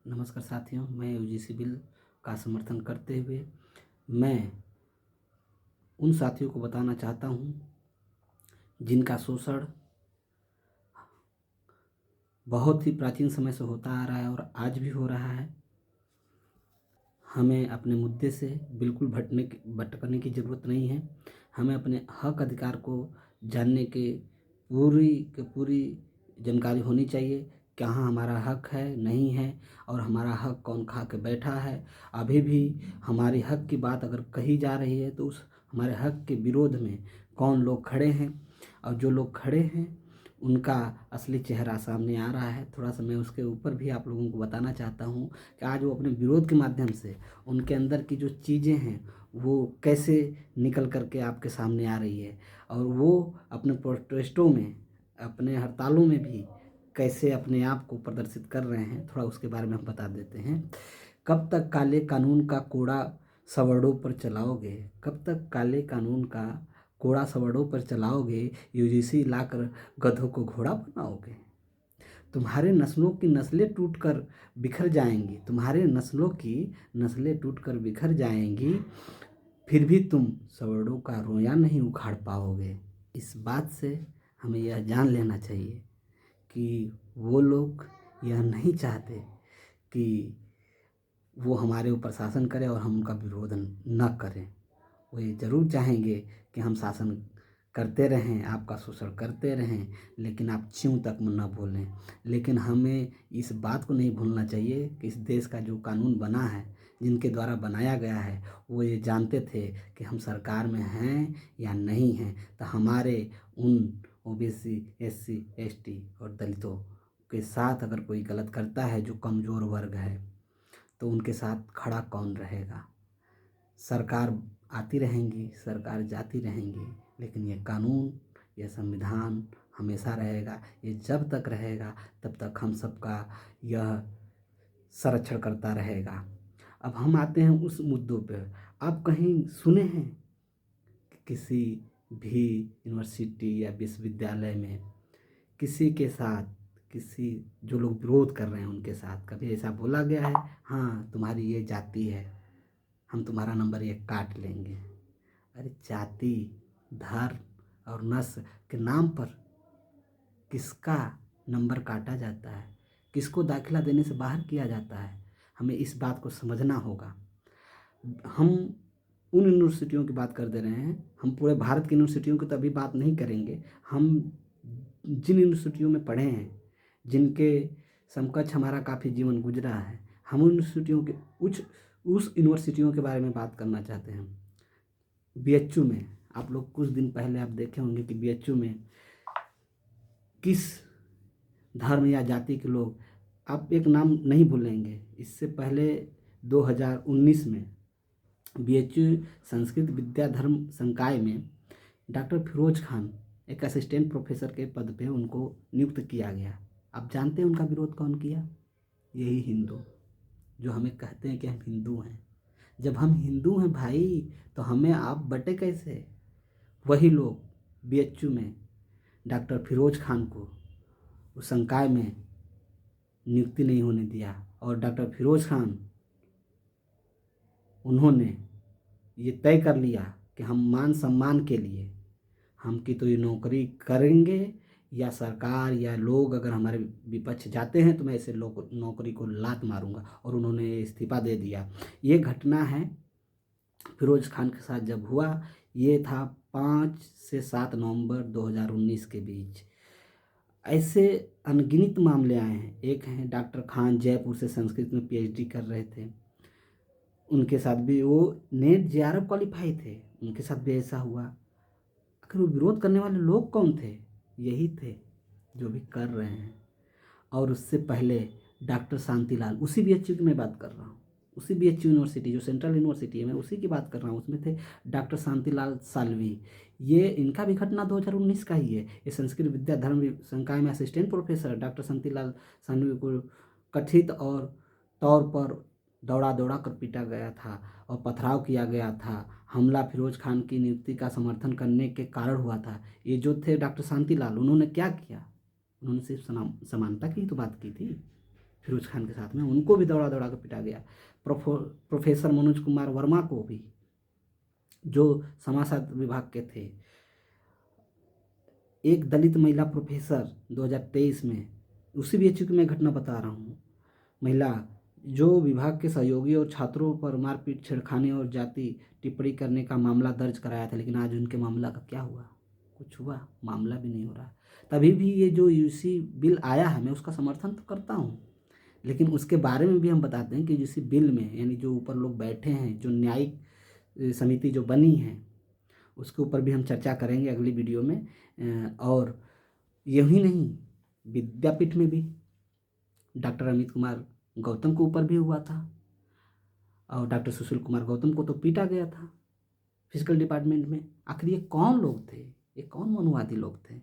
नमस्कार साथियों, मैं यूजीसी बिल का समर्थन करते हुए मैं उन साथियों को बताना चाहता हूं जिनका शोषण बहुत ही प्राचीन समय से होता आ रहा है और आज भी हो रहा है। हमें अपने मुद्दे से बिल्कुल भटकने की ज़रूरत नहीं है। हमें अपने हक अधिकार को जानने के पूरी जानकारी होनी चाहिए। कहाँ हमारा हक है, नहीं है, और हमारा हक कौन खा के बैठा है। अभी भी हमारे हक की बात अगर कही जा रही है तो उस हमारे हक के विरोध में कौन लोग खड़े हैं, और जो लोग खड़े हैं उनका असली चेहरा सामने आ रहा है। थोड़ा सा मैं उसके ऊपर भी आप लोगों को बताना चाहता हूँ कि आज वो अपने विरोध के माध्यम से उनके अंदर की जो चीज़ें हैं वो कैसे निकल करके आपके सामने आ रही है, और वो अपने प्रोटेस्टों में, अपने हड़तालों में भी कैसे अपने आप को प्रदर्शित कर रहे हैं। थोड़ा उसके बारे में हम बता देते हैं। कब तक काले कानून का कोड़ा सवर्णों पर चलाओगे? कब तक काले कानून का कोड़ा सवर्णों पर चलाओगे? यूजीसी लाकर गधों को घोड़ा बनाओगे? तुम्हारे नस्लों की नस्लें टूटकर बिखर जाएंगी, तुम्हारे नस्लों की नस्लें टूटकर बिखर जाएंगी, फिर भी तुम सवर्णों का रोया नहीं उखाड़ पाओगे। इस बात से हमें यह जान लेना चाहिए कि वो लोग यह नहीं चाहते कि वो हमारे ऊपर शासन करें और हम उनका विरोध न करें। वो ये ज़रूर चाहेंगे कि हम शासन करते रहें, आपका शोषण करते रहें, लेकिन आप च्यों तक न बोलें। लेकिन हमें इस बात को नहीं भूलना चाहिए कि इस देश का जो कानून बना है, जिनके द्वारा बनाया गया है, वो ये जानते थे कि हम सरकार में हैं या नहीं हैं। तो हमारे उन ओबीसी, एससी, एसटी और दलितों के साथ अगर कोई गलत करता है, जो कमज़ोर वर्ग है, तो उनके साथ खड़ा कौन रहेगा? सरकार आती रहेंगी, सरकार जाती रहेंगी, लेकिन ये कानून, ये संविधान हमेशा रहेगा। ये जब तक रहेगा तब तक हम सबका यह संरक्षण करता रहेगा। अब हम आते हैं उस मुद्दों पे। आप कहीं सुने हैं कि किसी भी यूनिवर्सिटी या विश्वविद्यालय में किसी के साथ, किसी जो लोग विरोध कर रहे हैं उनके साथ कभी ऐसा बोला गया है, हाँ तुम्हारी ये जाति है, हम तुम्हारा नंबर एक काट लेंगे? अरे जाति, धर्म और नस्ल के नाम पर किसका नंबर काटा जाता है, किसको दाखिला देने से बाहर किया जाता है? हमें इस बात को समझना होगा। हम उन यूनिवर्सिटियों की बात कर दे रहे हैं, हम पूरे भारत की यूनिवर्सिटियों की तो अभी बात नहीं करेंगे। हम जिन यूनिवर्सिटियों में पढ़े हैं, जिनके समकक्ष हमारा काफ़ी जीवन गुजरा है, हम उन यूनिवर्सिटियों के उस यूनिवर्सिटियों के बारे में बात करना चाहते हैं। बीएचयू में आप लोग कुछ दिन पहले आप देखे होंगे कि बीएचयू में किस धर्म या जाति के लोग, आप एक नाम नहीं भूलेंगे, इससे पहले 2019 में बीएचयू संस्कृत विद्या धर्म संकाय में डॉक्टर फिरोज खान, एक असिस्टेंट प्रोफेसर के पद पे उनको नियुक्त किया गया। आप जानते हैं उनका विरोध कौन किया? यही हिंदू, जो हमें कहते हैं कि हम हिंदू हैं। जब हम हिंदू हैं भाई, तो हमें आप बटे कैसे? वही लोग बीएचयू में डॉक्टर फिरोज खान को उस संकाय में नियुक्ति नहीं होने दिया, और डॉक्टर फिरोज खान, उन्होंने ये तय कर लिया कि हम मान सम्मान के लिए हम की तो ये नौकरी करेंगे, या सरकार या लोग अगर हमारे विपक्ष जाते हैं तो मैं ऐसे लोग नौकरी को लात मारूंगा, और उन्होंने इस्तीफा दे दिया। ये घटना है फिरोज खान के साथ जब हुआ, ये था 5 से 7 नवंबर 2019 के बीच। ऐसे अनगिनत मामले आए हैं। एक हैं डॉक्टर खान, जयपुर से संस्कृत में पीएचडी कर रहे थे, उनके साथ भी वो नेट जेआरएफ क्वालिफाई थे, उनके साथ भी ऐसा हुआ। आखिर वो विरोध करने वाले लोग कौन थे? यही थे जो भी कर रहे हैं। और उससे पहले डॉक्टर शांतिलाल, उसी बीएचयू की मैं बात कर रहा हूँ, उसी बीएचयू यूनिवर्सिटी जो सेंट्रल यूनिवर्सिटी है, मैं उसी की बात कर रहा हूँ, उसमें थे डॉक्टर शांतिलाल साल्वी। ये इनका भी घटना 2019 का ही है। ये संस्कृत विद्या धर्म संकाय में assistant professor doctor Shantilal Salvi को कथित और तौर पर दौड़ा दौड़ा कर पीटा गया था और पथराव किया गया था। हमला फिरोज खान की नियुक्ति का समर्थन करने के कारण हुआ था। ये जो थे डॉक्टर शांतिलाल, उन्होंने क्या किया? उन्होंने सिर्फ समानता की तो बात की थी। फिरोज खान के साथ में, उनको भी दौड़ा दौड़ा कर पिटा गया। प्रोफेसर मनोज कुमार वर्मा को भी, जो समाजशास्त्र विभाग के थे, एक दलित महिला प्रोफेसर 2023 में, उसी बीएचयू की मैं घटना बता रहा हूँ, महिला जो विभाग के सहयोगी और छात्रों पर मारपीट, छेड़खानी और जाति टिप्पणी करने का मामला दर्ज कराया था, लेकिन आज उनके मामला का क्या हुआ? कुछ हुआ? मामला भी नहीं हो रहा। तभी भी ये जो यूसी बिल आया है, मैं उसका समर्थन तो करता हूँ, लेकिन उसके बारे में भी हम बताते हैं कि यूसी बिल में, यानी जो ऊपर लोग बैठे हैं, जो न्यायिक समिति जो बनी है, उसके ऊपर भी हम चर्चा करेंगे अगली वीडियो में। और यही नहीं, विद्यापीठ में भी डॉक्टर अमित कुमार गौतम के ऊपर भी हुआ था, और डॉक्टर सुशील कुमार गौतम को तो पीटा गया था फिजिकल डिपार्टमेंट में। आखिर ये कौन लोग थे? ये कौन मनुवादी लोग थे?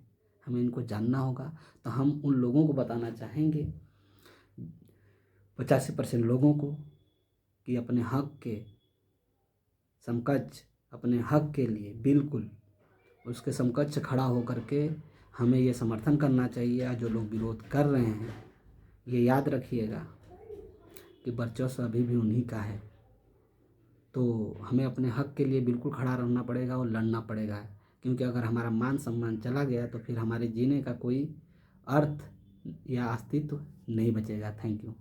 हमें इनको जानना होगा। तो हम उन लोगों को बताना चाहेंगे, 85% लोगों को, कि अपने हक के समकक्ष, अपने हक के लिए बिल्कुल उसके समकक्ष खड़ा होकर के हमें ये समर्थन करना चाहिए। जो लोग विरोध कर रहे हैं, ये याद रखिएगा कि वर्चस्व अभी भी उन्हीं का है। तो हमें अपने हक के लिए बिल्कुल खड़ा रहना पड़ेगा और लड़ना पड़ेगा, क्योंकि अगर हमारा मान सम्मान चला गया तो फिर हमारे जीने का कोई अर्थ या अस्तित्व नहीं बचेगा। Thank you.